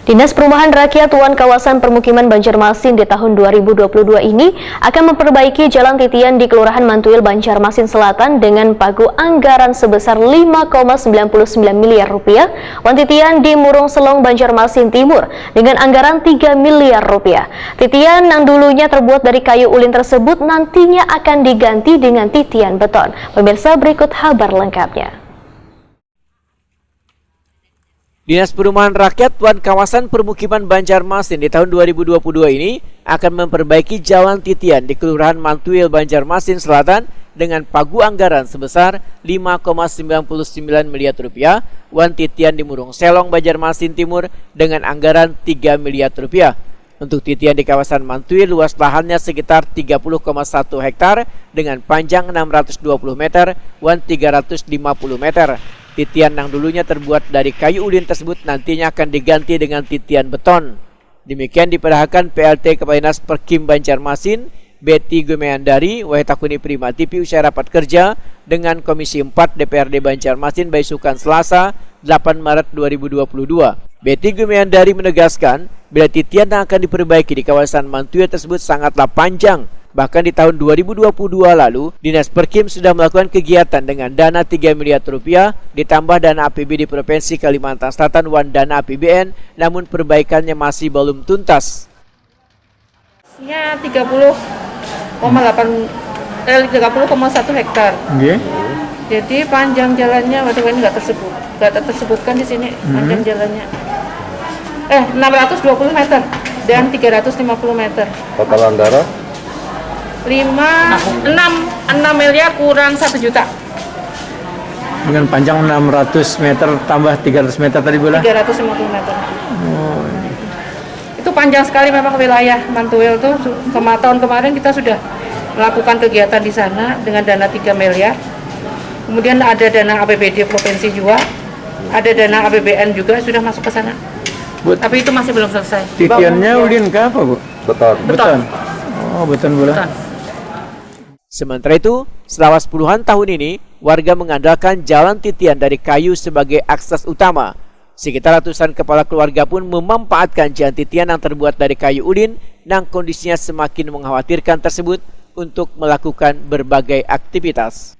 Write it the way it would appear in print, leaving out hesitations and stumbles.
Dinas Perumahan Rakyat Wan Kawasan Permukiman Banjarmasin di tahun 2022 ini akan memperbaiki jalan titian di Kelurahan Mantuil, Banjarmasin Selatan dengan pagu anggaran sebesar 5,99 miliar rupiah. Wan titian di Murung Selong, Banjarmasin Timur dengan anggaran 3 miliar rupiah. Titian yang dulunya terbuat dari kayu ulin tersebut nantinya akan diganti dengan titian beton. Pemirsa, berikut kabar lengkapnya. Dinas Perumahan Rakyat Wan Kawasan Permukiman Banjarmasin di tahun 2022 ini akan memperbaiki jalan titian di Kelurahan Mantuil, Banjarmasin Selatan dengan pagu anggaran sebesar 5,99 miliar rupiah. Wan titian di Murung Selong, Banjarmasin Timur dengan anggaran 3 miliar rupiah. Untuk titian di kawasan Mantuil, luas lahannya sekitar 30,1 hektar dengan panjang 620 meter, wan 350 meter. Titian yang dulunya terbuat dari kayu ulin tersebut nantinya akan diganti dengan titian beton. Demikian diperahkan PLT Kepala Dinas Perkim Banjarmasin, Betty Gumeandari, Wahitakuni Prima TV usai rapat kerja dengan Komisi 4 DPRD Banjarmasin Baisukan Selasa 8 Maret 2022. Betty Gumeandari menegaskan bila titian yang akan diperbaiki di kawasan Mantuil tersebut sangatlah panjang. Bahkan di tahun 2022 lalu, Dinas Perkim sudah melakukan kegiatan dengan dana 3 miliar rupiah ditambah dana APB di Provinsi Kalimantan Selatan wan dana APBN, namun perbaikannya masih belum tuntas. Ya 30,1 hektar. Jadi panjang jalannya waktu ini nggak tersebutkan di sini panjang jalannya. 620 meter dan 350 meter. Total anggaran 6 miliar kurang 1 juta. Dengan panjang 600 meter tambah 300 meter tadi bola? 350 meter. Itu panjang sekali memang wilayah Mantuil tuh. Tahun kemarin kita sudah melakukan kegiatan di sana dengan dana 3 miliar. Kemudian ada dana APBD Provinsi juga, ada dana APBN juga sudah masuk ke sana. Tapi itu masih belum selesai. Titiannya ulin ke apa, Bu? Beton. Oh, beton bola. Beton. Sementara itu, selama puluhan tahun ini, warga mengandalkan jalan titian dari kayu sebagai akses utama. Sekitar ratusan kepala keluarga pun memanfaatkan jalan titian yang terbuat dari kayu ulin yang kondisinya semakin mengkhawatirkan tersebut untuk melakukan berbagai aktivitas.